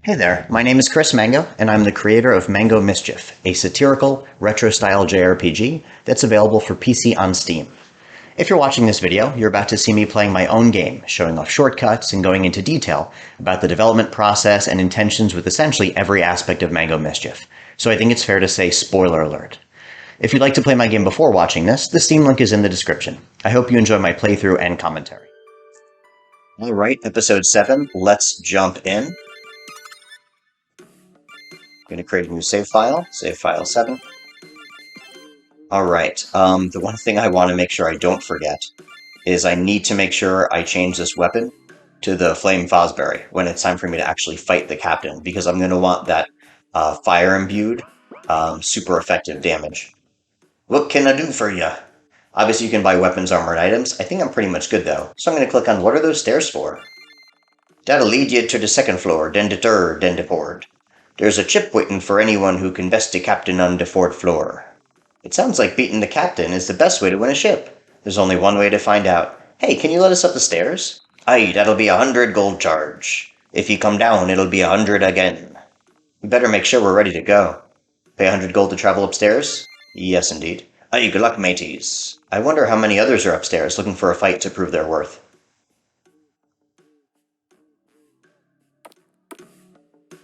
Hey there, my name is Chris Mango, and I'm the creator of Mango Mischief, a satirical, retro-style JRPG that's available for PC on Steam. If you're watching this video, you're about to see me playing my own game, showing off shortcuts and going into detail about the development process and intentions with essentially every aspect of Mango Mischief. So I think it's fair to say spoiler alert. If you'd like to play my game before watching this, the Steam link is in the description. I hope you enjoy my playthrough and commentary. Alright, episode 7, let's jump in. I'm going to create a new save file 7. Alright, the one thing I want to make sure I don't forget is I need to make sure I change this weapon to the Flame Fosberry when it's time for me to actually fight the captain, because I'm going to want that fire-imbued, super effective damage. What can I do for you? Obviously you can buy weapons, armor, and items. I think I'm pretty much good though, so I'm going to click on what are those stairs for? That'll lead you to the second floor, then the third, then the fourth. There's a chip waiting for anyone who can best the captain on the fourth floor. It sounds like beating the captain is the best way to win a ship. There's only one way to find out. Hey, can you let us up the stairs? Aye, that'll be 100 gold charge. If you come down, it'll be 100 again. We better make sure we're ready to go. Pay 100 gold to travel upstairs? Yes, indeed. Aye, good luck, mateys. I wonder how many others are upstairs looking for a fight to prove their worth.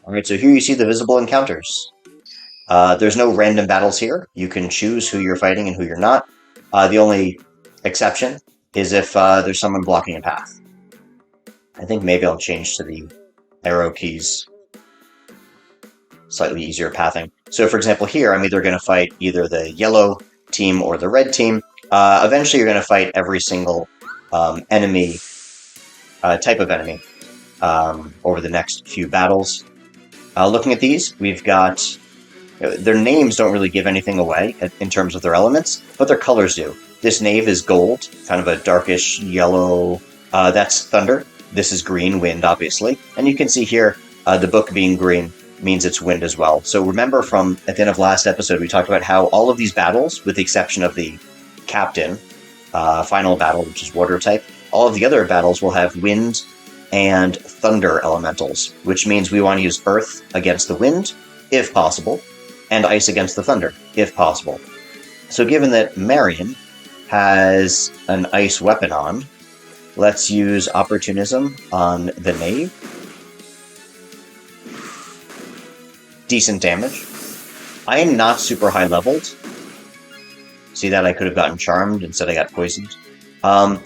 Alright, so here you see the visible encounters. There's no random battles here. You can choose who you're fighting and who you're not. The only exception is if there's someone blocking a path. I think maybe I'll change to the arrow keys. Slightly easier pathing. So for example here, I'm either going to fight either the yellow team or the red team. Eventually you're going to fight every single enemy, type of enemy, over the next few battles. Looking at these, we've got... their names don't really give anything away in terms of their elements, but their colors do. This knave is gold, kind of a darkish yellow. That's thunder. This is green, wind, obviously. And you can see here, the book being green means it's wind as well. So remember from at the end of last episode, we talked about how all of these battles, with the exception of the captain, final battle, which is water type, all of the other battles will have wind and thunder elementals, which means we want to use earth against the wind, if possible, and ice against the thunder, if possible. So given that Marion has an ice weapon on, let's use opportunism on the knave. Decent damage. I am not super high leveled. See that? I could have gotten charmed, instead I got poisoned. I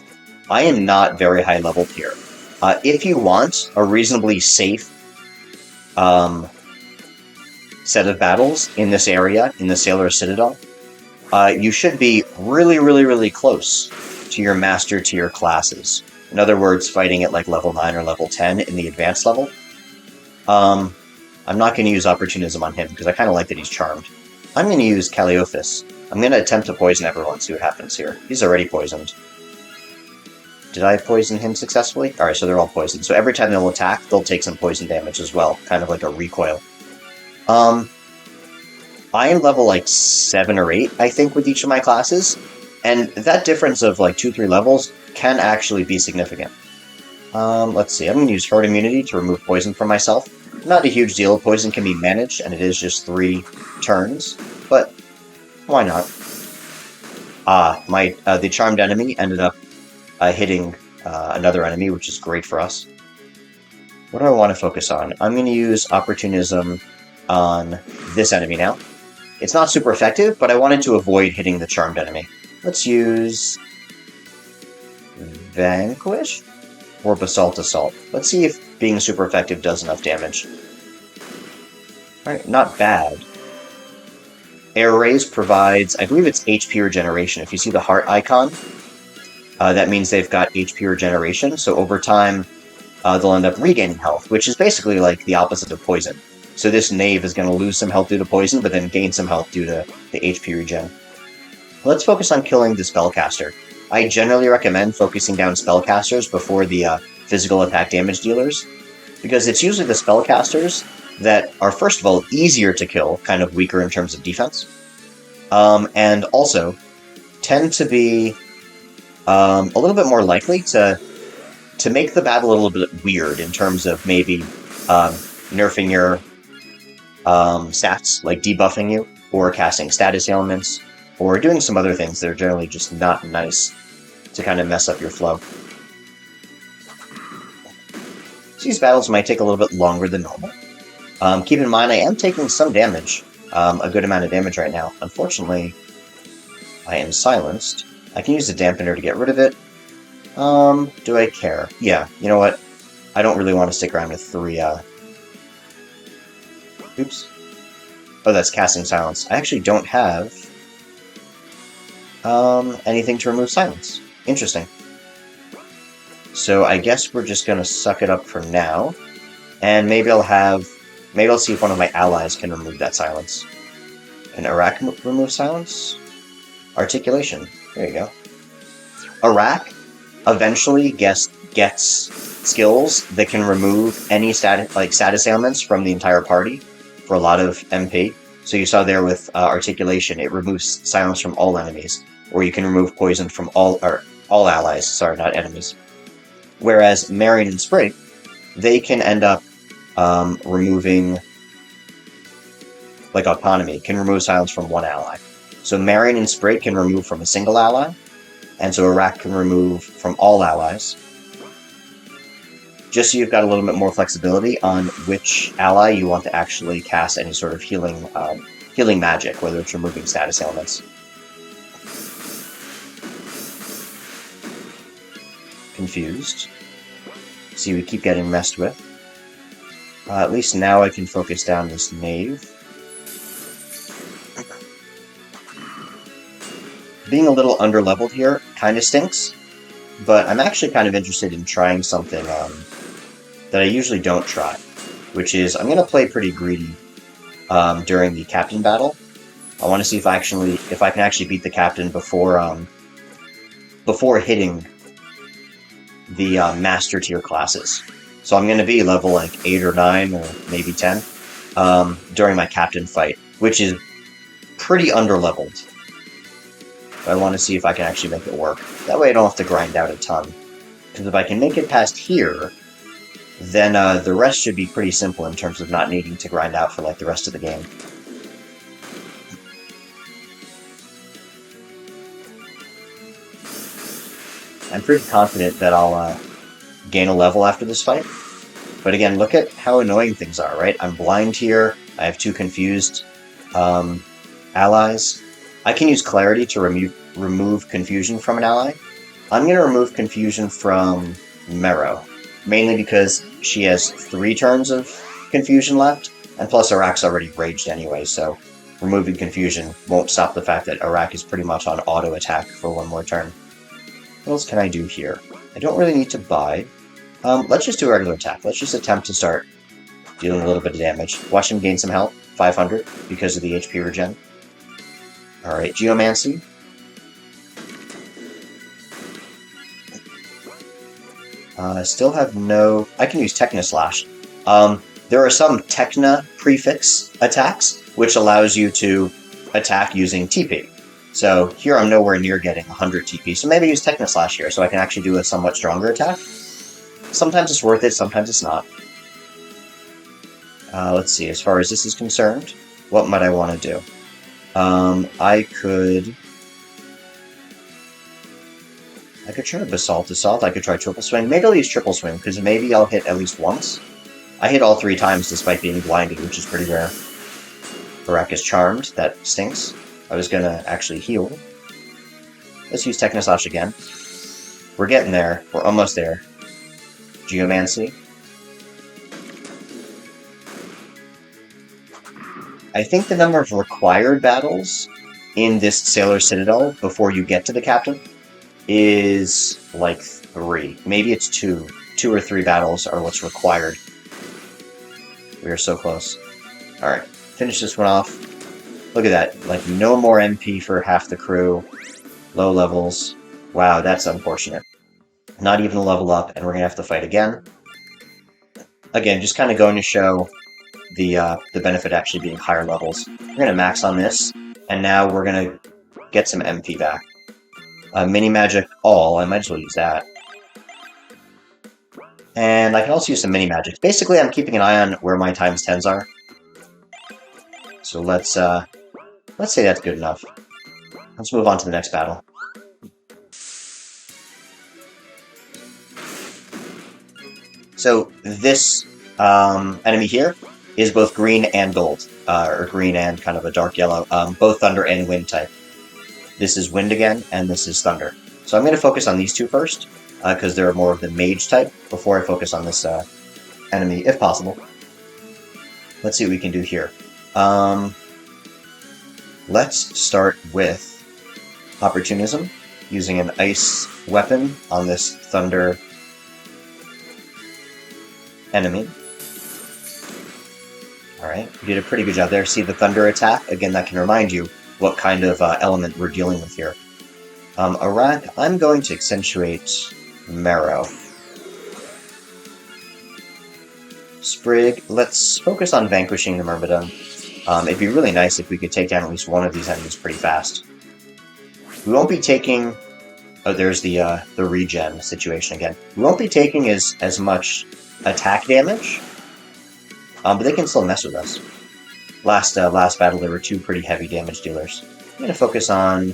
am not very high leveled here. If you want a reasonably safe set of battles in this area, in the Sailor Citadel, you should be really close to your master tier classes. In other words, fighting at like level 9 or level 10 in the advanced level. I'm not going to use opportunism on him, because I kind of like that he's charmed. I'm going to use Calliophas. I'm going to attempt to poison everyone, see what happens here. He's already poisoned. Did I poison him successfully? Alright, so they're all poisoned. So every time they'll attack, they'll take some poison damage as well, kind of like a recoil. I am level like 7 or 8, I think, with each of my classes, and that difference of like 2-3 levels can actually be significant. Let's see, I'm going to use herd immunity to remove poison from myself. Not a huge deal, poison can be managed, and it is just 3 turns, but why not? The charmed enemy ended up hitting another enemy, which is great for us. What do I want to focus on? I'm going to use opportunism on this enemy now. It's not super effective, but I wanted to avoid hitting the charmed enemy. Let's use Vanquish or Basalt Assault. Let's see if being super effective does enough damage. Alright, not bad. Air Rays provides, I believe it's HP regeneration. If you see the heart icon, that means they've got HP regeneration, so over time they'll end up regaining health, which is basically like the opposite of poison. So this knave is going to lose some health due to poison, but then gain some health due to the HP regen. Let's focus on killing the spellcaster. I generally recommend focusing down spellcasters before the physical attack damage dealers, because it's usually the spellcasters that are, first of all, easier to kill, kind of weaker in terms of defense, and also tend to be a little bit more likely to make the battle a little bit weird in terms of maybe nerfing your stats, like debuffing you, or casting status ailments, or doing some other things that are generally just not nice to kind of mess up your flow. So these battles might take a little bit longer than normal. Keep in mind, I am taking some damage, a good amount of damage right now. Unfortunately, I am silenced. I can use the dampener to get rid of it. Do I care? Yeah, you know what? I don't really want to stick around with 3, Oops. Oh, that's casting silence. I actually don't have, anything to remove silence. Interesting. So I guess we're just gonna suck it up for now, and maybe I'll see if one of my allies can remove that silence. Can Iraq remove silence? Articulation. There you go. Iraq eventually gets skills that can remove any status ailments from the entire party for a lot of MP. So you saw there with Articulation, it removes silence from all enemies, or you can remove poison from all allies. Sorry, not enemies. Whereas Marion and Sprig, they can end up removing, like Autonomy, can remove silence from one ally. So Marion and Sprig can remove from a single ally, and so Iraq can remove from all allies. Just so you've got a little bit more flexibility on which ally you want to actually cast any sort of healing magic, whether it's removing status ailments. Confused. See, we keep getting messed with. At least now I can focus down this knave. Being a little underleveled here kind of stinks, but I'm actually kind of interested in trying something that I usually don't try, which is I'm going to play pretty greedy during the captain battle. I want to see if I can actually beat the captain before hitting the master tier classes. So I'm going to be level like 8 or 9 or maybe 10 during my captain fight, which is pretty underleveled. I want to see if I can actually make it work. That way I don't have to grind out a ton. Because if I can make it past here, then the rest should be pretty simple in terms of not needing to grind out for like the rest of the game. I'm pretty confident that I'll gain a level after this fight. But again, look at how annoying things are, right? I'm blind here. I have 2 confused allies. I can use Clarity to remove confusion from an ally. I'm going to remove confusion from Mero, mainly because she has 3 turns of confusion left, and plus Iraq's already raged anyway, so removing confusion won't stop the fact that Iraq is pretty much on auto attack for 1 more turn. What else can I do here? I don't really need to buy. Let's just do a regular attack. Let's just attempt to start dealing a little bit of damage. Watch him gain some health, 500, because of the HP regen. Alright, Geomancy. Still have no... I can use Techna Slash. There are some Techna prefix attacks, which allows you to attack using TP. So here I'm nowhere near getting 100 TP, so maybe use Techna Slash here so I can actually do a somewhat stronger attack. Sometimes it's worth it, sometimes it's not. Let's see, as far as this is concerned, what might I want to do? I could try Basalt Assault, I could try Triple Swing. Maybe I'll use Triple Swing, because maybe I'll hit at least once. I hit all 3 times despite being blinded, which is pretty rare. Iraq is Charmed, that stinks. I was gonna actually heal. Let's use Techna Slash again. We're getting there, we're almost there. Geomancy. I think the number of required battles in this Sailor Citadel before you get to the captain is like 3. Maybe it's 2. 2 or 3 battles are what's required. We are so close. Alright, finish this one off. Look at that, like no more MP for half the crew. Low levels. Wow, that's unfortunate. Not even a level up, and we're gonna have to fight again. Again, just kind of going to show the benefit actually being higher levels. We're gonna max on this, and now we're gonna get some MP back. Mini Magic All, I might as well use that. And I can also use some mini magics. Basically, I'm keeping an eye on where my times 10s are. So let's say that's good enough. Let's move on to the next battle. So this enemy here is both green and gold, or green and kind of a dark yellow, both thunder and wind type. This is wind again, and this is thunder. So I'm going to focus on these two first, because they're more of the mage type, before I focus on this enemy, if possible. Let's see what we can do here. Let's start with Opportunism, using an ice weapon on this thunder enemy. Alright, we did a pretty good job there. See the thunder attack? Again, that can remind you what kind of element we're dealing with here. Arak, I'm going to accentuate Marrow. Sprig, let's focus on vanquishing the Myrmidon. It'd be really nice if we could take down at least one of these enemies pretty fast. We won't be taking... Oh, there's the regen situation again. We won't be taking as much attack damage, but they can still mess with us. Last battle, there were two pretty heavy damage dealers. I'm going to focus on...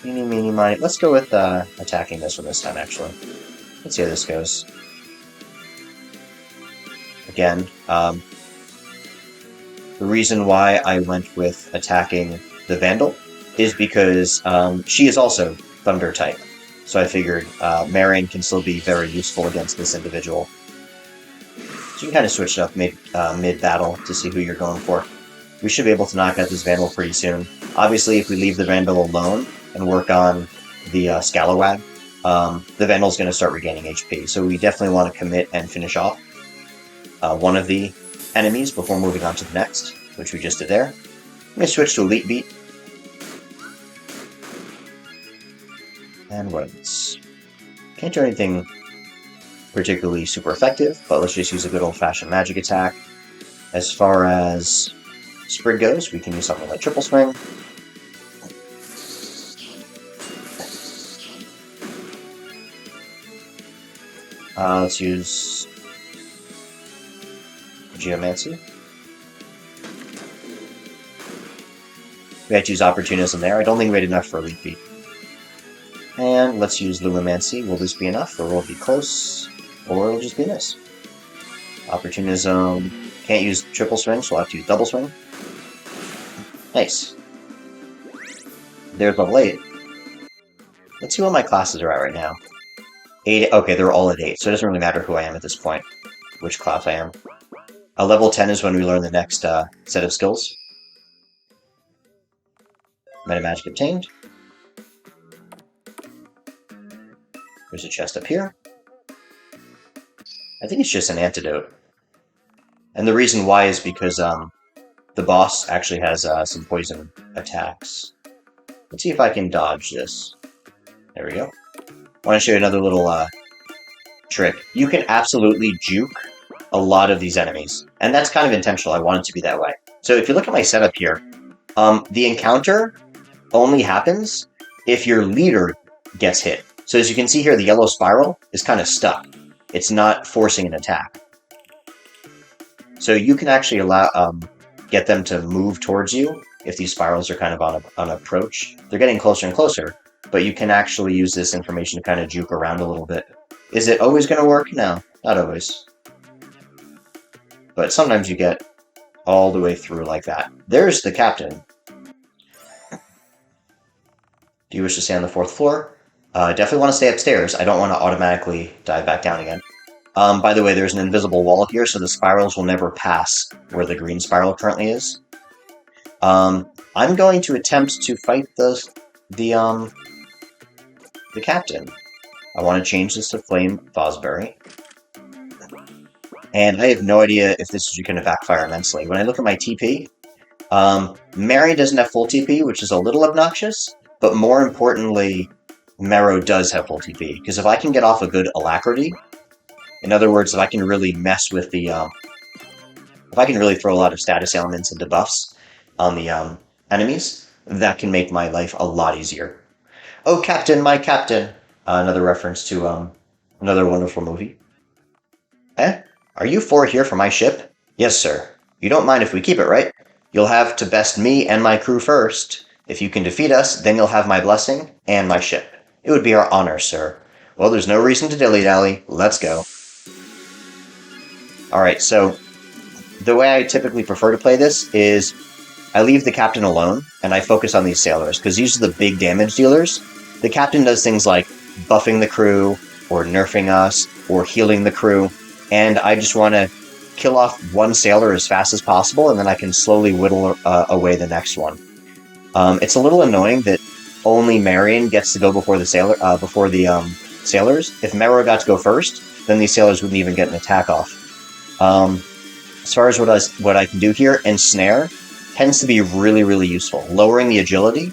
Meeny, meeny, miny. Let's go with attacking this one this time, actually. Let's see how this goes. Again, the reason why I went with attacking the Vandal is because she is also Thunder type. So I figured Marion can still be very useful against this individual. So you can kind of switch it up mid-battle to see who you're going for. We should be able to knock out this Vandal pretty soon. Obviously, if we leave the Vandal alone and work on the Scalawag, the Vandal's going to start regaining HP. So we definitely want to commit and finish off one of the enemies before moving on to the next, which we just did there. I'm going to switch to Elite Beat. And what else? Can't do anything particularly super effective, but let's just use a good old-fashioned magic attack. As far as Sprig goes, we can use something like Triple Swing. Let's use Geomancy. We had to use Opportunism there. I don't think we had enough for Elite Beat. And let's use Lumimancy. Will this be enough, or will it be close, or it'll just be this? Opportunism. Can't use Triple Swing, so I'll have to use Double Swing. Nice. There's level 8. Let's see what my classes are at right now. 8. Okay, they're all at 8, so it doesn't really matter who I am at this point, which class I am. Level 10 is when we learn the next set of skills. Meta Magic obtained. There's a chest up here. I think it's just an antidote. And the reason why is because the boss actually has some poison attacks. Let's see if I can dodge this. There we go. I want to show you another little trick. You can absolutely juke a lot of these enemies. And that's kind of intentional. I want it to be that way. So if you look at my setup here, the encounter only happens if your leader gets hit. So as you can see here, the yellow spiral is kind of stuck. It's not forcing an attack. So you can actually get them to move towards you if these spirals are kind of on approach. They're getting closer and closer, but you can actually use this information to kind of juke around a little bit. Is it always going to work? No, not always. But sometimes you get all the way through like that. There's the captain. Do you wish to stay on the 4th floor? Definitely want to stay upstairs. I don't want to automatically dive back down again. By the way, there's an invisible wall here, so the spirals will never pass where the green spiral currently is. I'm going to attempt to fight the captain. I want to change this to Flame Fosbury. And I have no idea if this is going to backfire immensely. When I look at my TP, Mary doesn't have full TP, which is a little obnoxious, but more importantly, Marrow does have full TP, because if I can get off a good Alacrity, in other words, if I can really mess with the, if I can really throw a lot of status elements and debuffs on the enemies, that can make my life a lot easier. Oh, Captain, my Captain! Another reference to Another wonderful movie. Eh? Are you four here for my ship? Yes, sir. You don't mind if we keep it, right? You'll have to best me and my crew first. If you can defeat us, then you'll have my blessing and my ship. It would be our honor, sir. Well, there's no reason to dilly-dally. Let's go. Alright, so the way I typically prefer to play this is I leave the captain alone, and I focus on these sailors, because these are the big damage dealers. The captain does things like buffing the crew, or nerfing us, or healing the crew, and I just want to kill off one sailor as fast as possible, and then I can slowly whittle away the next one. It's a little annoying that only Marion gets to go before the sailors. If Mero got to go first, then these sailors wouldn't even get an attack off. As far as what I can do here, Ensnare tends to be really, really useful. Lowering the agility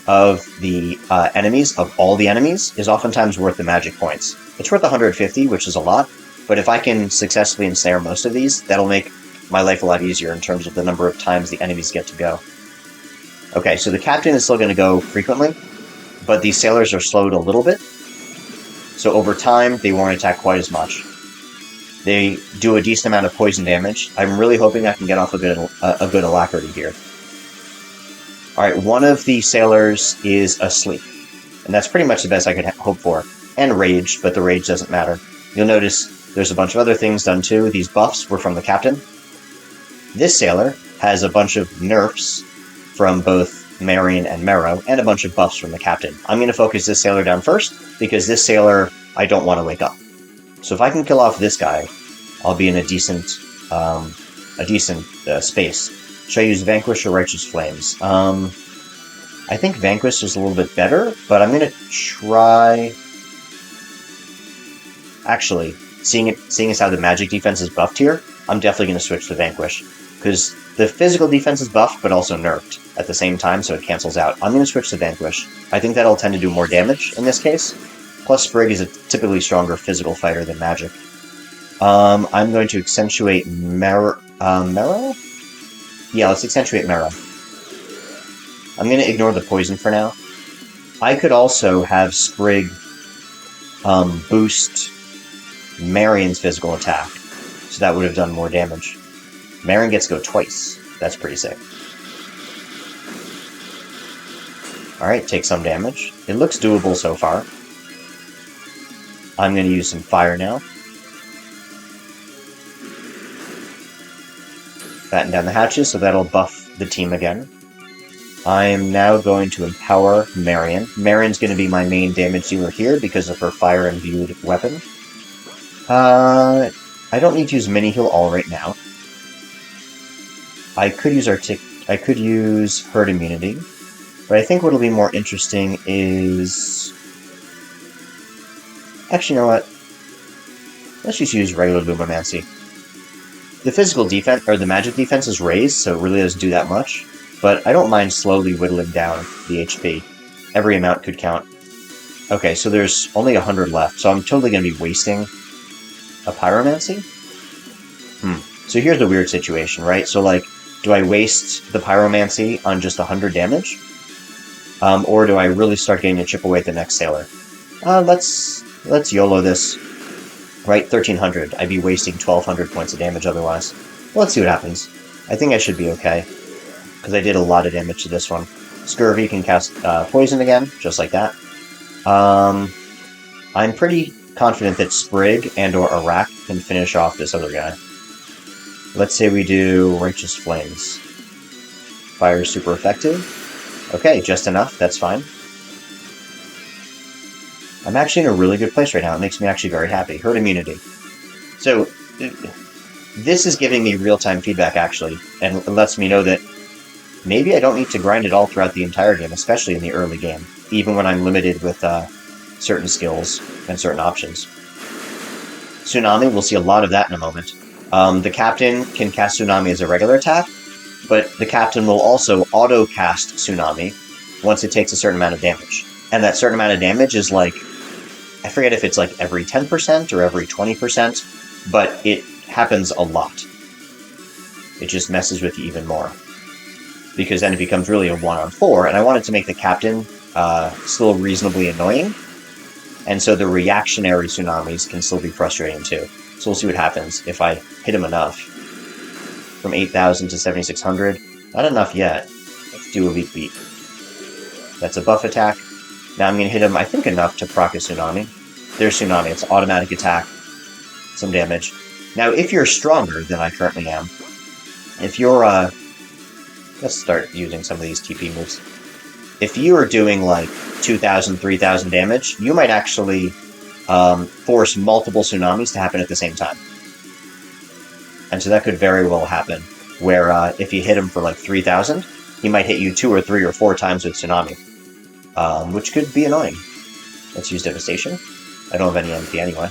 of the enemies, of all the enemies, is oftentimes worth the magic points. It's worth 150, which is a lot, but if I can successfully ensnare most of these, that'll make my life a lot easier in terms of the number of times the enemies get to go. Okay, so the captain is still going to go frequently, but these sailors are slowed a little bit, so over time they won't attack quite as much. They do a decent amount of poison damage. I'm really hoping I can get off a good alacrity here. Alright, one of the sailors is asleep, and that's pretty much the best I could hope for. And rage, but the rage doesn't matter. You'll notice there's a bunch of other things done too. These buffs were from the captain. This sailor has a bunch of nerfs from both Marion and Mero, and a bunch of buffs from the captain. I'm going to focus this sailor down first, because this sailor I don't want to wake up. So if I can kill off this guy, I'll be in a decent space. Should I use Vanquish or Righteous Flames? I think Vanquish is a little bit better, but I'm going to try... Actually, seeing as how the magic defense is buffed here, I'm definitely going to switch to Vanquish, because the physical defense is buffed, but also nerfed at the same time, so it cancels out. I'm going to switch to Vanquish. I think that'll tend to do more damage in this case. Plus, Sprig is a typically stronger physical fighter than magic. I'm going to accentuate Mero? Yeah, let's accentuate Mero. I'm going to ignore the poison for now. I could also have Sprig boost Marion's physical attack, so that would have done more damage. Marion gets to go twice. That's pretty sick. Alright, take some damage. It looks doable so far. I'm going to use some fire now. Batten down the hatches, so that'll buff the team again. I am now going to empower Marion. Marion's going to be my main damage dealer here because of her fire-imbued weapon. I don't need to use mini-heal all right now. I could use herd immunity, but I think what'll be more interesting is... Actually, you know what? Let's just use regular Lumomancy. The physical defense, or the magic defense is raised, so it really doesn't do that much, but I don't mind slowly whittling down the HP. Every amount could count. Okay, so there's only 100 left, so I'm totally going to be wasting a Pyromancy? So here's the weird situation, right? So, like, do I waste the Pyromancy on just 100 damage? Or do I really start getting to chip away at the next sailor? Let's YOLO this. Right, 1300. I'd be wasting 1200 points of damage otherwise. Well, let's see what happens. I think I should be okay, because I did a lot of damage to this one. Scurvy can cast poison again, just like that. I'm pretty confident that Sprig and or Arak can finish off this other guy. Let's say we do Righteous Flames. Fire is super effective. Okay, just enough, that's fine. I'm actually in a really good place right now. It makes me actually very happy. Herd immunity. So, this is giving me real-time feedback, actually, and it lets me know that maybe I don't need to grind it all throughout the entire game, especially in the early game, even when I'm limited with certain skills and certain options. Tsunami, we'll see a lot of that in a moment. The captain can cast Tsunami as a regular attack, but the captain will also auto-cast Tsunami once it takes a certain amount of damage. And that certain amount of damage is like, I forget if it's like every 10% or every 20%, but it happens a lot. It just messes with you even more. Because then it becomes really a 1-on-4, and I wanted to make the captain still reasonably annoying. And so the reactionary tsunamis can still be frustrating too. So we'll see what happens if I hit him enough. From 8,000 to 7,600. Not enough yet. Let's do a weak beat. That's a buff attack. Now I'm going to hit him, I think, enough to proc a tsunami. There's tsunami. It's automatic attack. Some damage. Now, if you're stronger than I currently am, if you're, let's start using some of these TP moves. If you are doing like 2,000, 3,000 damage, you might actually force multiple tsunamis to happen at the same time. And so that could very well happen, where if you hit him for like 3,000, he might hit you 2 or 3 or 4 times with tsunami, which could be annoying. Let's use Devastation. I don't have any MP anyway.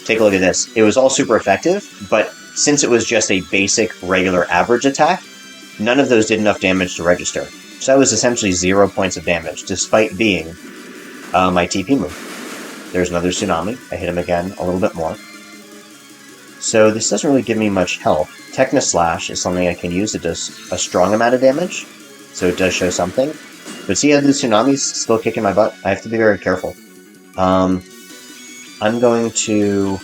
Take a look at this. It was all super effective, but since it was just a basic, regular, average attack, none of those did enough damage to register. So that was essentially 0 points of damage, despite being my TP move. There's another tsunami. I hit him again a little bit more. So this doesn't really give me much help. Techno Slash is something I can use that does a strong amount of damage, so it does show something. But see how the tsunami's still kicking my butt? I have to be very careful. I'm going to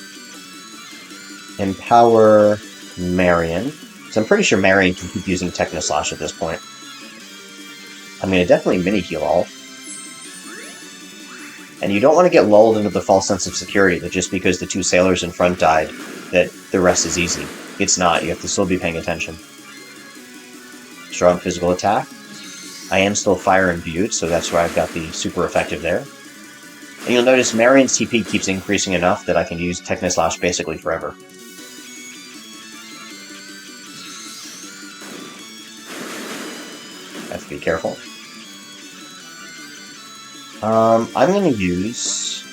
empower Marion. So I'm pretty sure Marion can keep using Techno Slash at this point. I'm going to definitely mini-heal all. And you don't want to get lulled into the false sense of security that just because the 2 sailors in front died, that the rest is easy. It's not. You have to still be paying attention. Strong physical attack. I am still fire imbued, so that's why I've got the super effective there. And you'll notice Marion's TP keeps increasing enough that I can use Techno Slash basically forever. Have to be careful. I'm going to use...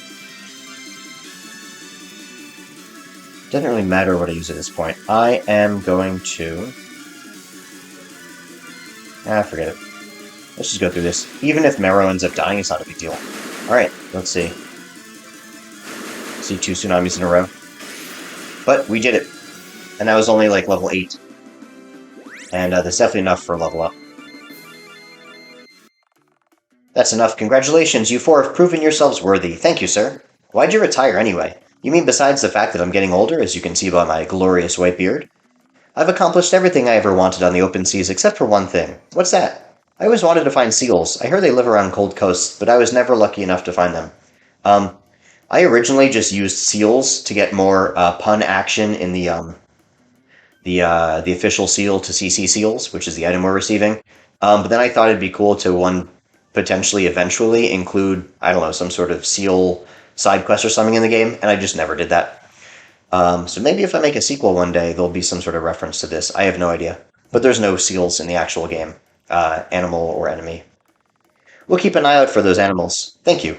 Doesn't really matter what I use at this point. I am going to... forget it. Let's just go through this. Even if Mero ends up dying, it's not a big deal. Alright, let's see. See 2 tsunamis in a row. But we did it. And that was only like level 8. And that's definitely enough for a level up. That's enough. Congratulations, you 4 have proven yourselves worthy. Thank you, sir. Why'd you retire anyway? You mean besides the fact that I'm getting older, as you can see by my glorious white beard? I've accomplished everything I ever wanted on the open seas except for one thing. What's that? I always wanted to find seals. I heard they live around cold coasts, but I was never lucky enough to find them. I originally just used seals to get more pun action in the official seal to CC seals, which is the item we're receiving. But then I thought it'd be cool to potentially eventually include, I don't know, some sort of seal side quest or something in the game, and I just never did that. So maybe if I make a sequel one day, there'll be some sort of reference to this. I have no idea. But there's no seals in the actual game, animal or enemy. We'll keep an eye out for those animals. Thank you.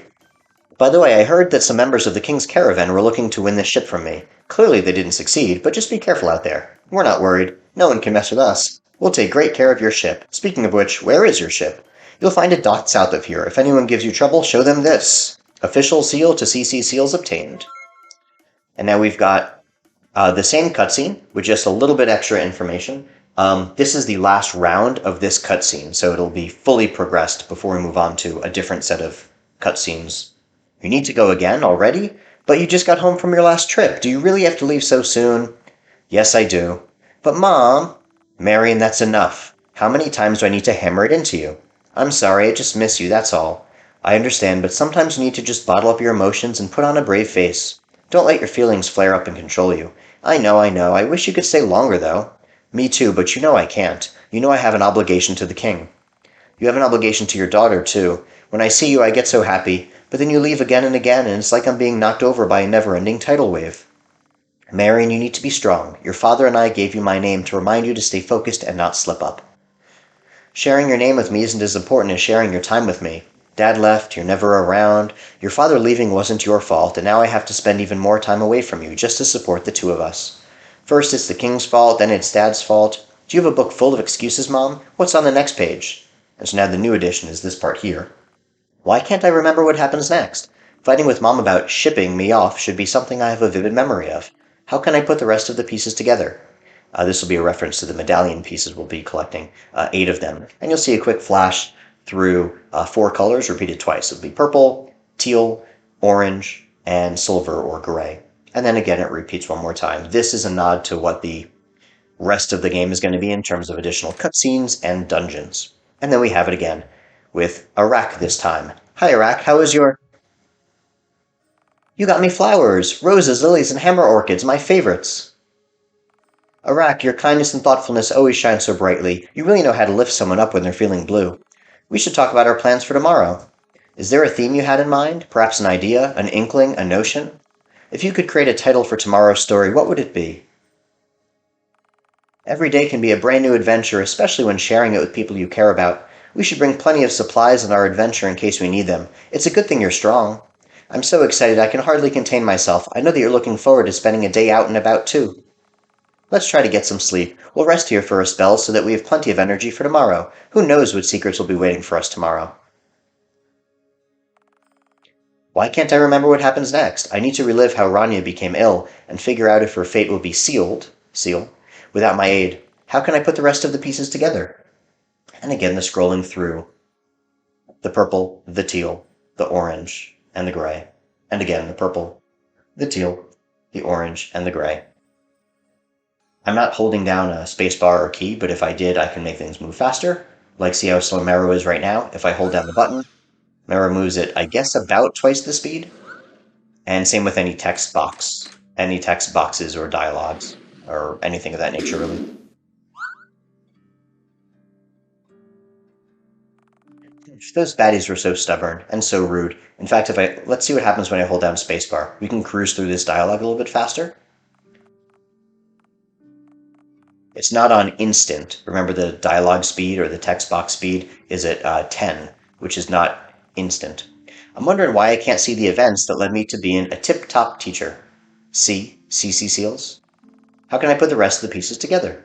By the way, I heard that some members of the King's Caravan were looking to win this ship from me. Clearly they didn't succeed, but just be careful out there. We're not worried. No one can mess with us. We'll take great care of your ship. Speaking of which, where is your ship? You'll find it docked south of here. If anyone gives you trouble, show them this. Official seal to CC seals obtained. And now we've got the same cutscene with just a little bit extra information. This is the last round of this cutscene, so it'll be fully progressed before we move on to a different set of cutscenes. You need to go again already? But you just got home from your last trip. Do you really have to leave so soon? Yes, I do. But Mom... Marion, that's enough. How many times do I need to hammer it into you? I'm sorry, I just miss you, that's all. I understand, but sometimes you need to just bottle up your emotions and put on a brave face. Don't let your feelings flare up and control you. I know. I wish you could stay longer, though. Me too, but you know I can't. You know I have an obligation to the king. You have an obligation to your daughter, too. When I see you, I get so happy, but then you leave again and again, and it's like I'm being knocked over by a never-ending tidal wave. Marion, you need to be strong. Your father and I gave you my name to remind you to stay focused and not slip up. Sharing your name with me isn't as important as sharing your time with me. Dad left, you're never around. Your father leaving wasn't your fault, and now I have to spend even more time away from you just to support the 2 of us. First it's the king's fault, then it's Dad's fault. Do you have a book full of excuses, Mom? What's on the next page? And so now the new edition is this part here. Why can't I remember what happens next? Fighting with Mom about shipping me off should be something I have a vivid memory of. How can I put the rest of the pieces together? This will be a reference to the medallion pieces we'll be collecting, 8 of them. And you'll see a quick flash through 4 colors repeated twice. It'll be purple, teal, orange, and silver or gray. And then again, it repeats one more time. This is a nod to what the rest of the game is going to be in terms of additional cutscenes and dungeons. And then we have it again, with Iraq this time. Hi, Iraq, how is your... You got me flowers, roses, lilies, and hammer orchids, my favorites. Iraq, your kindness and thoughtfulness always shine so brightly. You really know how to lift someone up when they're feeling blue. We should talk about our plans for tomorrow. Is there a theme you had in mind? Perhaps an idea, an inkling, a notion? If you could create a title for tomorrow's story, what would it be? Every day can be a brand new adventure, especially when sharing it with people you care about. We should bring plenty of supplies on our adventure in case we need them. It's a good thing you're strong. I'm so excited I can hardly contain myself. I know that you're looking forward to spending a day out and about too. Let's try to get some sleep. We'll rest here for a spell so that we have plenty of energy for tomorrow. Who knows what secrets will be waiting for us tomorrow? Why can't I remember what happens next? I need to relive how Rania became ill and figure out if her fate will be seal, without my aid. How can I put the rest of the pieces together? And again, the scrolling through. The purple, the teal, the orange, and the gray. And again, the purple, the teal, the orange, and the gray. I'm not holding down a spacebar or key, but if I did, I can make things move faster. Like see how slow Meru is right now? If I hold down the button, Meru moves it, I guess, about twice the speed. And same with any text box. Any text boxes or dialogues, or anything of that nature, really. Those baddies were so stubborn, and so rude. In fact, let's see what happens when I hold down spacebar. We can cruise through this dialogue a little bit faster. It's not on instant. Remember, the dialogue speed or the text box speed is at 10, which is not instant. I'm wondering why I can't see the events that led me to being a tip-top teacher. See CC seals? How can I put the rest of the pieces together?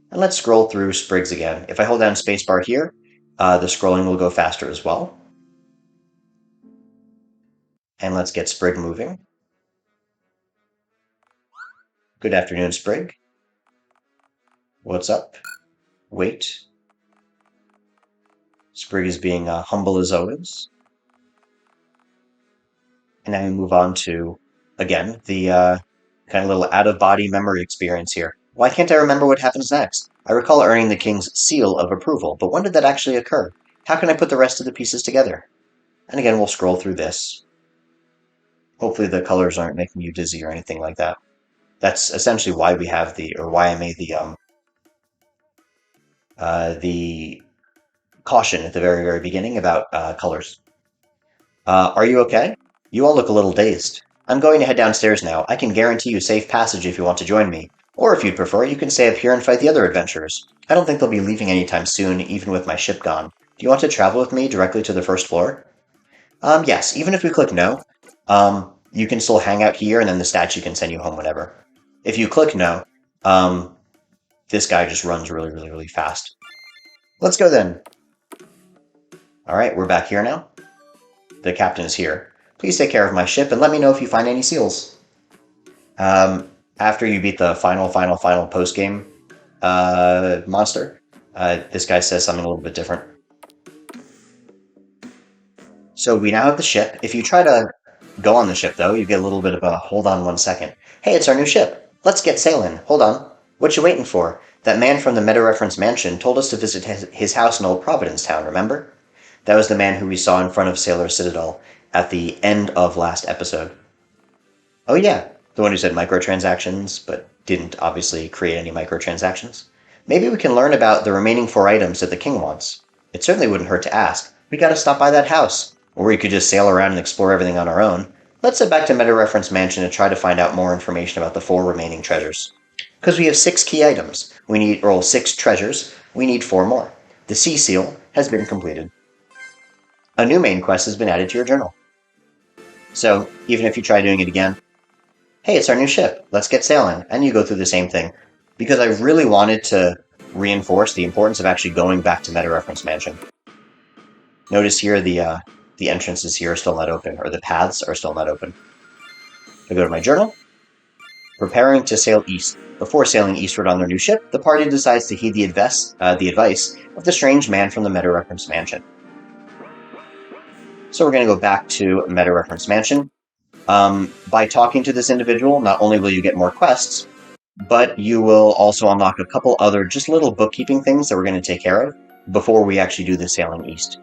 And let's scroll through sprigs again. If I hold down spacebar here, the scrolling will go faster as well. And let's get Sprig moving. Good afternoon, Sprig. What's up? Wait. Sprig is being humble as always. And now we move on to, again, the kind of little out-of-body memory experience here. Why can't I remember what happens next? I recall earning the king's seal of approval, but when did that actually occur? How can I put the rest of the pieces together? And again, we'll scroll through this. Hopefully the colors aren't making you dizzy or anything like that. That's essentially why we have why I made the caution at the very, very beginning about colors. Are you okay? You all look a little dazed. I'm going to head downstairs now. I can guarantee you safe passage if you want to join me. Or if you'd prefer, you can stay up here and fight the other adventurers. I don't think they'll be leaving anytime soon, even with my ship gone. Do you want to travel with me directly to the first floor? Yes, even if we click no, you can still hang out here and then the statue can send you home whenever. If you click no, this guy just runs really, really, really fast. Let's go then. Alright, we're back here now. The captain is here. Please take care of my ship and let me know if you find any seals. After you beat the final post-game monster, this guy says something a little bit different. So we now have the ship. If you try to go on the ship, though, you get a little bit of a hold on 1 second. Hey, it's our new ship. Let's get sailing. Hold on. What you waiting for? That man from the meta-reference mansion told us to visit his house in Old Providence Town, remember? That was the man who we saw in front of Sailor Citadel at the end of last episode. Oh yeah, the one who said microtransactions, but didn't obviously create any microtransactions. Maybe we can learn about the remaining 4 items that the king wants. It certainly wouldn't hurt to ask. We gotta stop by that house. Or we could just sail around and explore everything on our own. Let's head back to Meta-Reference Mansion and try to find out more information about the 4 remaining treasures. Because we have 6 key items. 6 treasures. We need 4 more. The Sea Seal has been completed. A new main quest has been added to your journal. So, even if you try doing it again, hey, it's our new ship, let's get sailing, and you go through the same thing. Because I really wanted to reinforce the importance of actually going back to Meta-Reference Mansion. Notice here the entrances here are still not open, or the paths are still not open. I go to my journal. Preparing to sail east. Before sailing eastward on their new ship, the party decides to heed the advice of the strange man from the Meta-Reference Mansion. So we're going to go back to Meta Reference Mansion. By talking to this individual, not only will you get more quests, but you will also unlock a couple other just little bookkeeping things that we're going to take care of before we actually do the sailing east.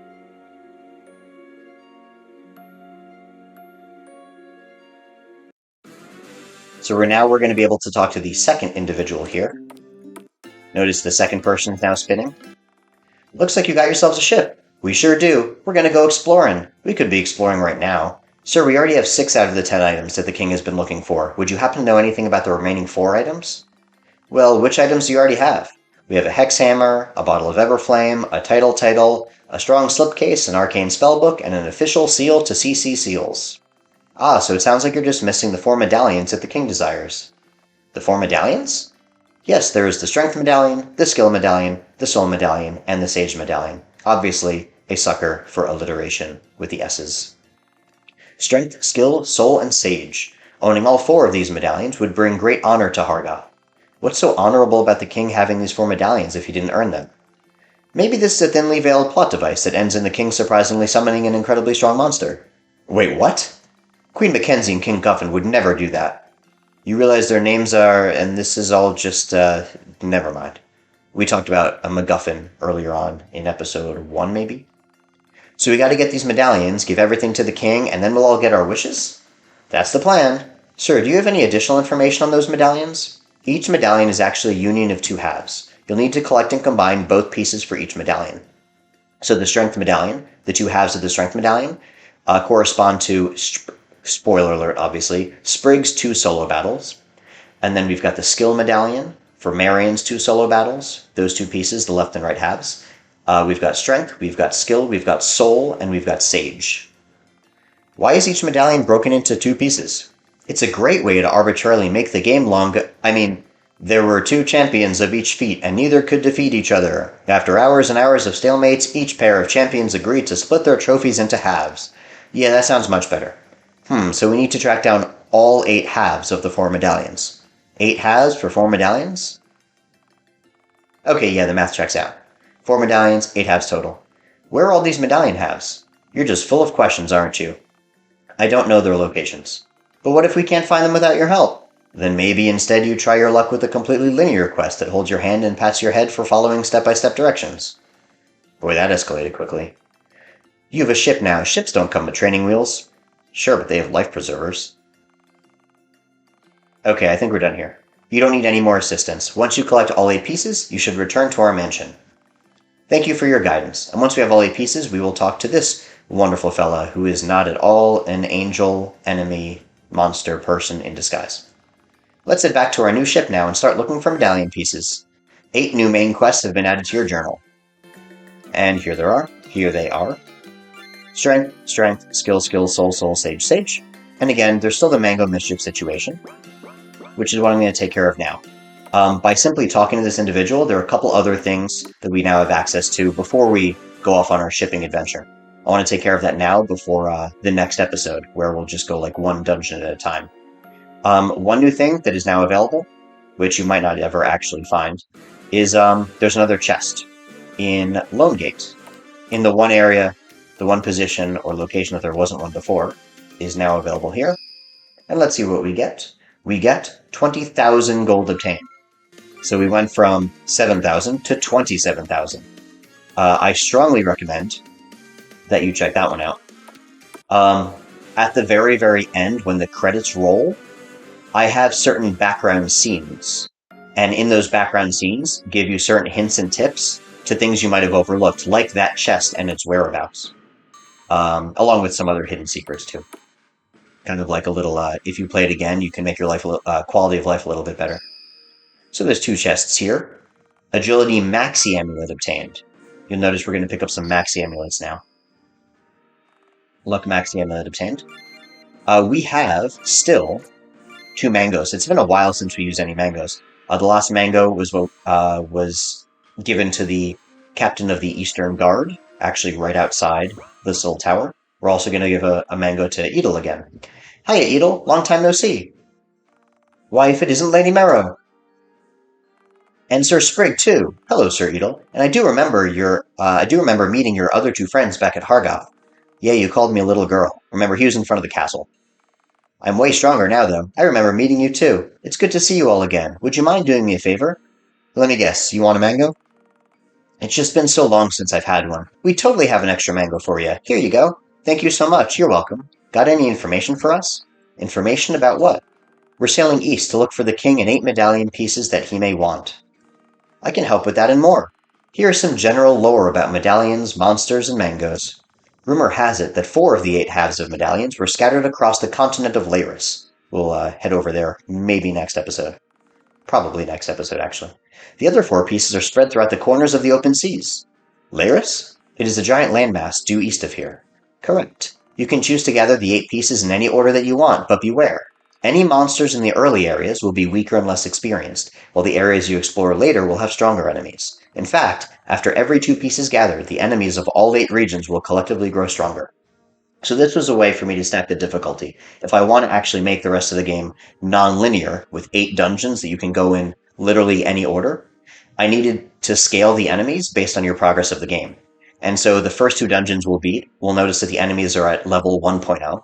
So we're going to be able to talk to the second individual here. Notice the second person is now spinning. Looks like you got yourselves a ship. We sure do. We're going to go exploring. We could be exploring right now. Sir, we already have 6 out of the 10 items that the king has been looking for. Would you happen to know anything about the remaining 4 items? Well, which items do you already have? We have a hex hammer, a bottle of Everflame, a title, a strong slipcase, an arcane spellbook, and an official seal to CC seals. Ah, so it sounds like you're just missing the 4 medallions that the king desires. The 4 medallions? Yes, there is the Strength Medallion, the Skill Medallion, the Soul Medallion, and the Sage Medallion. Obviously, a sucker for alliteration with the S's. Strength, Skill, Soul, and Sage. Owning all 4 of these medallions would bring great honor to Harga. What's so honorable about the king having these 4 medallions if he didn't earn them? Maybe this is a thinly veiled plot device that ends in the king surprisingly summoning an incredibly strong monster. Wait, what? Queen Mackenzie and King Guffin would never do that. You realize their names are, and this is all just, never mind. We talked about a MacGuffin earlier on in episode 1, maybe? So we gotta get these medallions, give everything to the king, and then we'll all get our wishes? That's the plan. Sir, do you have any additional information on those medallions? Each medallion is actually a union of 2 halves. You'll need to collect and combine both pieces for each medallion. So the Strength Medallion, the 2 halves of the Strength Medallion, correspond to, spoiler alert obviously, Sprig's 2 solo battles. And then we've got the Skill Medallion for Marion's 2 solo battles, those 2 pieces, the left and right halves. We've got Strength, we've got Skill, we've got Soul, and we've got Sage. Why is each medallion broken into 2 pieces? It's a great way to arbitrarily make the game longer. I mean, there were 2 champions of each feat, and neither could defeat each other. After hours and hours of stalemates, each pair of champions agreed to split their trophies into halves. Yeah, that sounds much better. So we need to track down all 8 halves of the 4 medallions. 8 halves for 4 medallions? Okay, yeah, the math checks out. 4 medallions, 8 halves total. Where are all these medallion halves? You're just full of questions, aren't you? I don't know their locations. But what if we can't find them without your help? Then maybe instead you try your luck with a completely linear quest that holds your hand and pats your head for following step-by-step directions. Boy, that escalated quickly. You have a ship now. Ships don't come with training wheels. Sure, but they have life preservers. Okay, I think we're done here. You don't need any more assistance. Once you collect all 8 pieces, you should return to our mansion. Thank you for your guidance, and once we have all 8 pieces, we will talk to this wonderful fella who is not at all an angel, enemy, monster person in disguise. Let's head back to our new ship now and start looking for medallion pieces. 8 new main quests have been added to your journal. And here there are. Here they are. Strength, Strength, Skill, Skill, Soul, Soul, Sage, Sage. And again, there's still the Mango Mischief situation, which is what I'm going to take care of now. By simply talking to this individual, there are a couple other things that we now have access to before we go off on our shipping adventure. I want to take care of that now before the next episode, where we'll just go like 1 dungeon at a time. One new thing that is now available, which you might not ever actually find, is there's another chest in Lone Gate. In the one area, the one position or location that there wasn't one before is now available here. And let's see what we get. We get 20,000 gold obtained. So we went from 7,000 to 27,000. I strongly recommend that you check that one out. At the very, very end, when the credits roll, I have certain background scenes. And in those background scenes, give you certain hints and tips to things you might have overlooked, like that chest and its whereabouts. Along with some other hidden secrets, too. Kind of like a little, if you play it again, you can make your life quality of life a little bit better. So there's 2 chests here. Agility Maxi Amulet obtained. You'll notice we're going to pick up some Maxi Amulets now. Luck Maxi Amulet obtained. We have still 2 mangoes. It's been a while since we used any mangoes. The last mango was given to the captain of the Eastern Guard, actually right outside this little tower. We're also going to give a mango to Edel again. Hiya, Edel. Long time no see. Why, if it isn't Lady Marrow. And Sir Sprig, too. Hello, Sir Edel. And I do remember meeting your other 2 friends back at Hargoth. Yeah, you called me a little girl. Remember, he was in front of the castle. I'm way stronger now, though. I remember meeting you, too. It's good to see you all again. Would you mind doing me a favor? Let me guess, you want a mango? It's just been so long since I've had one. We totally have an extra mango for you. Here you go. Thank you so much. You're welcome. Got any information for us? Information about what? We're sailing east to look for the king and 8 medallion pieces that he may want. I can help with that and more. Here is some general lore about medallions, monsters, and mangoes. Rumor has it that 4 of the 8 halves of medallions were scattered across the continent of Laris. We'll head over there maybe next episode. Probably next episode, actually. The other 4 pieces are spread throughout the corners of the open seas. Laris? It is a giant landmass due east of here. Correct. You can choose to gather the 8 pieces in any order that you want, but beware. Any monsters in the early areas will be weaker and less experienced, while the areas you explore later will have stronger enemies. In fact, after every 2 pieces gathered, the enemies of all 8 regions will collectively grow stronger. So this was a way for me to stack the difficulty. If I want to actually make the rest of the game non-linear, with 8 dungeons that you can go in literally any order, I needed to scale the enemies based on your progress of the game. And so the first 2 dungeons we'll notice that the enemies are at level 1.0.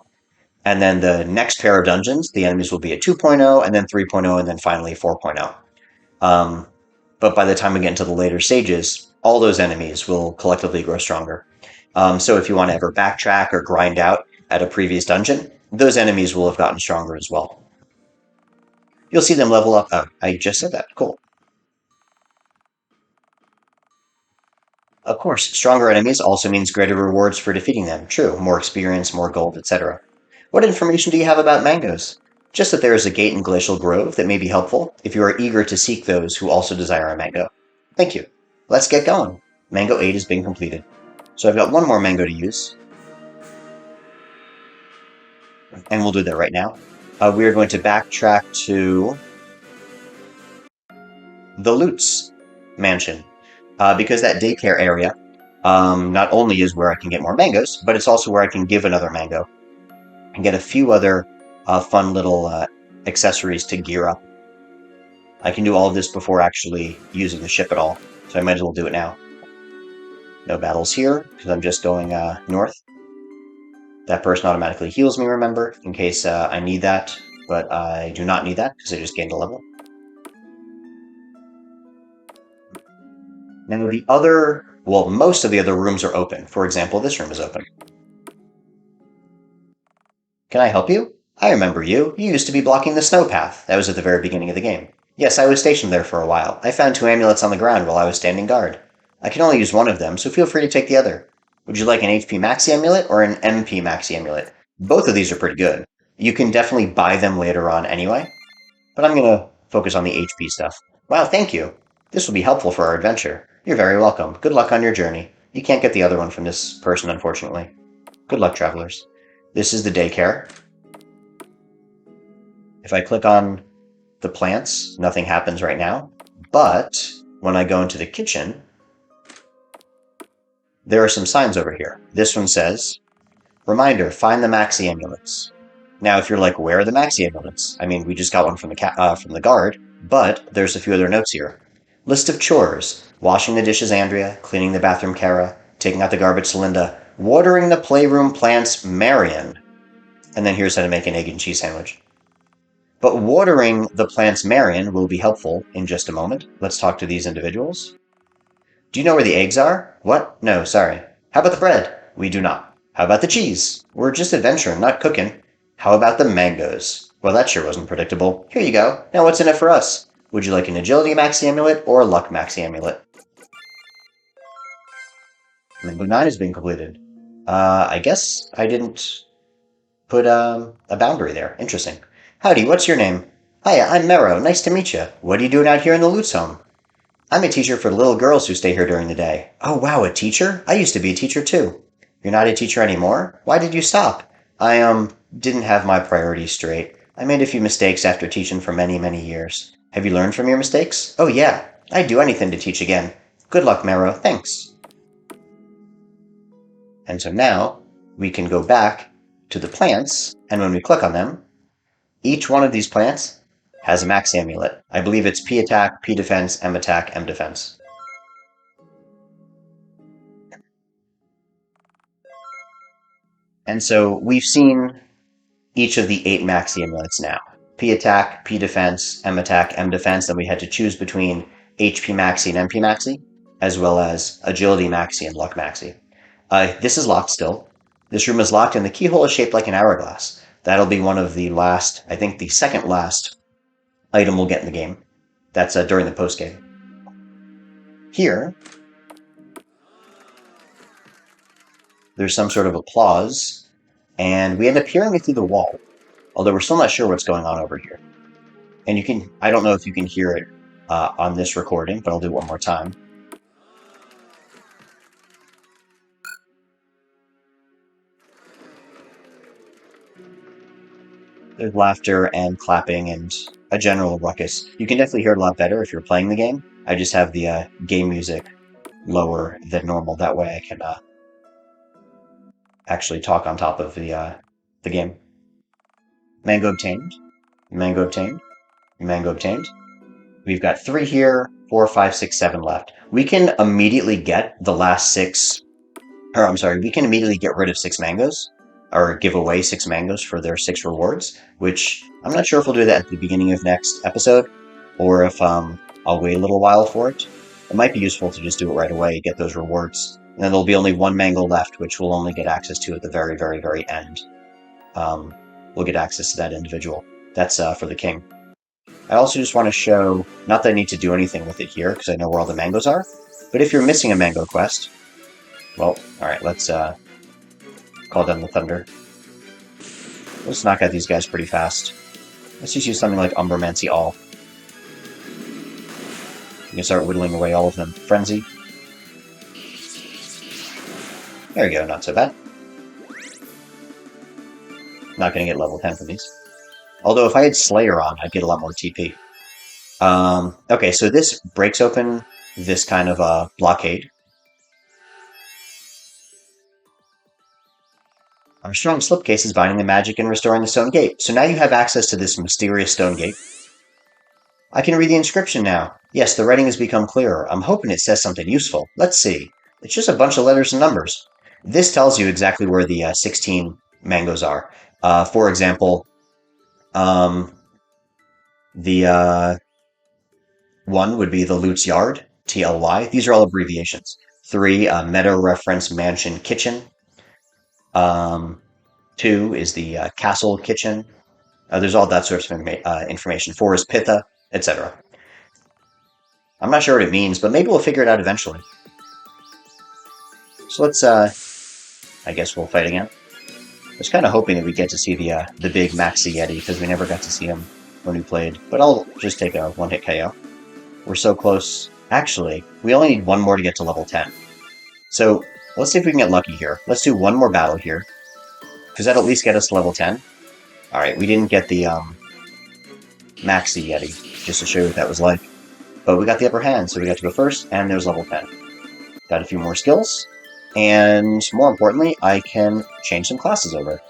And then the next pair of dungeons, the enemies will be at 2.0, and then 3.0, and then finally 4.0. But by the time we get into the later stages, all those enemies will collectively grow stronger. So if you want to ever backtrack or grind out at a previous dungeon, those enemies will have gotten stronger as well. You'll see them level up. Oh, I just said that. Cool. Of course, stronger enemies also means greater rewards for defeating them. True, more experience, more gold, etc. What information do you have about mangoes? Just that there is a gate in Glacial Grove that may be helpful if you are eager to seek those who also desire a mango. Thank you. Let's get going. Mango 8 has been completed. So I've got one more mango to use. And we'll do that right now. We are going to backtrack to the Lutz mansion. Because that daycare area not only is where I can get more mangoes, but it's also where I can give another mango and get a few other fun little accessories to gear up. I can do all of this before actually using the ship at all, so I might as well do it now. No battles here, because I'm just going north. That person automatically heals me, remember, in case I need that, but I do not need that, because I just gained a level. Now most of the other rooms are open. For example, this room is open. Can I help you? I remember you. You used to be blocking the snow path. That was at the very beginning of the game. Yes, I was stationed there for a while. I found 2 amulets on the ground while I was standing guard. I can only use one of them, so feel free to take the other. Would you like an HP Maxi amulet or an MP Maxi amulet? Both of these are pretty good. You can definitely buy them later on anyway, but I'm going to focus on the HP stuff. Wow, thank you. This will be helpful for our adventure. You're very welcome. Good luck on your journey. You can't get the other one from this person, unfortunately. Good luck, travelers. This is the daycare. If I click on the plants, nothing happens right now. But when I go into the kitchen, there are some signs over here. This one says, reminder, find the Maxi amulets. Now, if you're like, where are the Maxi amulets? I mean, we just got one from the guard, but there's a few other notes here. List of chores: washing the dishes, Andrea; cleaning the bathroom, Kara; taking out the garbage, Linda; watering the playroom plants, Marion. And then here's how to make an egg and cheese sandwich. But watering the plants, Marion, will be helpful in just a moment. Let's talk to these individuals. Do you know where the eggs are? What? No, sorry. How about the bread? We do not. How about the cheese? We're just adventuring, not cooking. How about the mangoes? Well, that sure wasn't predictable. Here you go. Now what's in it for us? Would you like an agility maxi amulet or a luck maxi amulet? Mango 9 has been completed. I guess I didn't put a boundary there. Interesting. Howdy, what's your name? Hiya, I'm Mero. Nice to meet you. What are you doing out here in the Lutz home? I'm a teacher for the little girls who stay here during the day. Oh, wow, a teacher? I used to be a teacher, too. You're not a teacher anymore? Why did you stop? I, didn't have my priorities straight. I made a few mistakes after teaching for many, many years. Have you learned from your mistakes? Oh, yeah. I'd do anything to teach again. Good luck, Mero. Thanks. And so now we can go back to the plants, and when we click on them, each one of these plants has a max amulet. I believe it's P attack, P defense, M attack, M defense. And so we've seen each of the 8 maxi amulets now. P attack, P defense, M attack, M defense. Then we had to choose between HP maxi and MP maxi, as well as agility maxi and luck maxi. This is locked still. This room is locked, and the keyhole is shaped like an hourglass. That'll be one of the last, I think the second last item we'll get in the game. That's during the post game. Here, there's some sort of applause, and we end up hearing it through the wall, although we're still not sure what's going on over here. And you can, I don't know if you can hear it on this recording, but I'll do it one more time. There's laughter and clapping and a general ruckus. You can definitely hear it a lot better if you're playing the game. I just have the game music lower than normal. That way I can actually talk on top of the game. Mango obtained. Mango obtained. Mango obtained. We've got 3 here, 4, 5, 6, 7 left. We can immediately get the last 6, or I'm sorry, we can immediately get rid of 6 mangoes, or give away 6 mangoes for their 6 rewards, which I'm not sure if we'll do that at the beginning of next episode, or if I'll wait a little while for it. It might be useful to just do it right away, get those rewards, and then there'll be only 1 mango left, which we'll only get access to at the very, very, very end. We'll get access to that individual. That's for the king. I also just want to show, not that I need to do anything with it here, because I know where all the mangoes are, but if you're missing a mango quest, well, alright, let's call down the thunder. Let's knock out these guys pretty fast. Let's just use something like Umbermancy All. You can start whittling away all of them. Frenzy. There you go, not so bad. Not going to get level 10 from these. Although if I had Slayer on, I'd get a lot more TP. Okay, so this breaks open this kind of blockade. Our strong slipcase is binding the magic and restoring the stone gate. So now you have access to this mysterious stone gate. I can read the inscription now. Yes, the writing has become clearer. I'm hoping it says something useful. Let's see. It's just a bunch of letters and numbers. This tells you exactly where the 16 mangoes are. For example, the 1 would be the Loot's Yard, TLY. These are all abbreviations. 3, Meta Reference Mansion Kitchen. 2 is the Castle Kitchen. There's all that sort of information. 4 is Pitha, etc. I'm not sure what it means, but maybe we'll figure it out eventually. So let's, I guess we'll fight again. I was kind of hoping that we get to see the big Maxi Yeti, because we never got to see him when we played. But I'll just take a one-hit KO. We're so close. Actually, we only need 1 more to get to level 10. So let's see if we can get lucky here. Let's do 1 more battle here, because that'll at least get us to level 10. Alright, we didn't get the Maxi Yeti, just to show you what that was like. But we got the upper hand, so we got to go first, and there's level 10. Got a few more skills. And more importantly, I can change some classes over.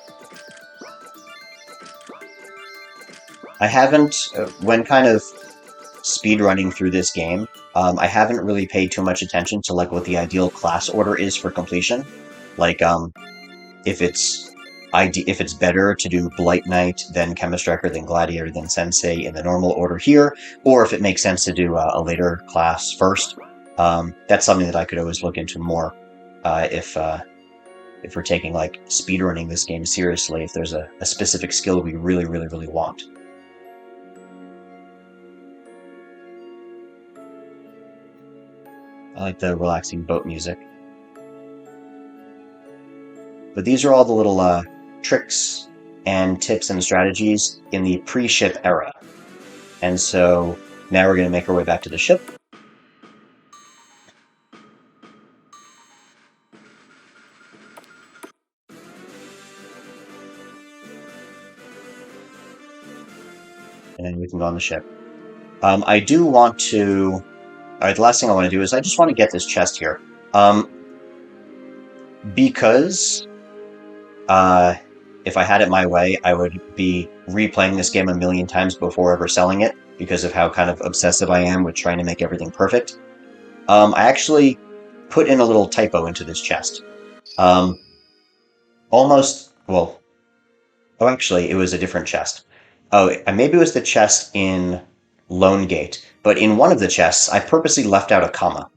I haven't, when kind of speedrunning through this game, I haven't really paid too much attention to like what the ideal class order is for completion. Like, if it's better to do Blight Knight, then Chemist Wrecker, then Gladiator, then Sensei in the normal order here, or if it makes sense to do a later class first. That's something that I could always look into more. If we're taking like speedrunning this game seriously, if there's a specific skill we really, really, really want. I like the relaxing boat music. But these are all the little tricks and tips and strategies in the pre-ship era. And so now we're going to make our way back to the ship. And we can go on the ship. I do want to... Alright, the last thing I want to do is I just want to get this chest here. Because if I had it my way, I would be replaying this game a million times before ever selling it, because of how kind of obsessive I am with trying to make everything perfect. I actually put in a little typo into this chest. almost, well, oh, actually, it was a different chest. Oh, maybe it was the chest in Lone Gate, but in one of the chests, I purposely left out a comma.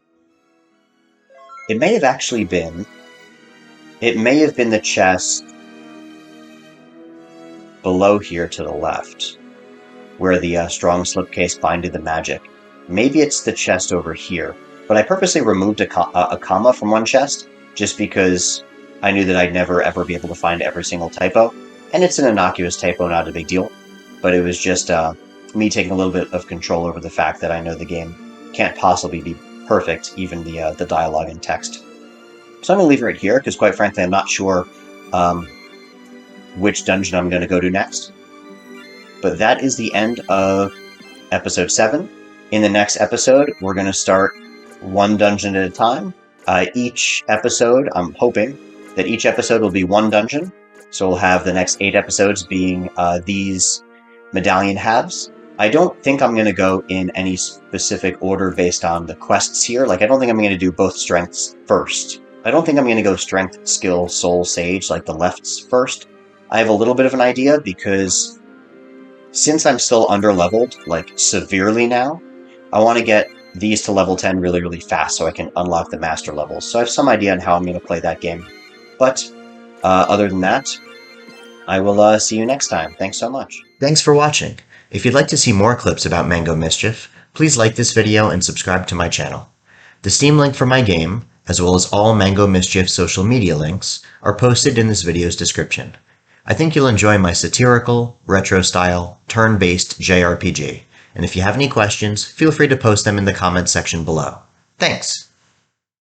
It may have actually been, it may have been the chest below here to the left, where the strong slipcase binded the magic. Maybe it's the chest over here, but I purposely removed a comma from one chest, just because I knew that I'd never ever be able to find every single typo, and it's an innocuous typo, not a big deal, but it was just me taking a little bit of control over the fact that I know the game can't possibly be perfect, even the dialogue and text. So I'm going to leave it right here, because quite frankly, I'm not sure which dungeon I'm going to go to next. But that is the end of episode 7. In the next episode, we're going to start one dungeon at a time. Each episode, I'm hoping that each episode will be one dungeon. So we'll have the next 8 episodes being these medallion halves. I don't think I'm going to go in any specific order based on the quests here. Like, I don't think I'm going to do both strengths first. I don't think I'm going to go strength, skill, soul, sage, like the lefts first. I have a little bit of an idea because since I'm still under-leveled, like severely now, I want to get these to level 10 really, really fast so I can unlock the master levels. So I have some idea on how I'm going to play that game. But other than that, I will see you next time. Thanks so much. Thanks for watching. If you'd like to see more clips about Mango Mischief, please like this video and subscribe to my channel. The Steam link for my game, as well as all Mango Mischief social media links, are posted in this video's description. I think you'll enjoy my satirical, retro-style, turn-based JRPG, and if you have any questions, feel free to post them in the comments section below. Thanks!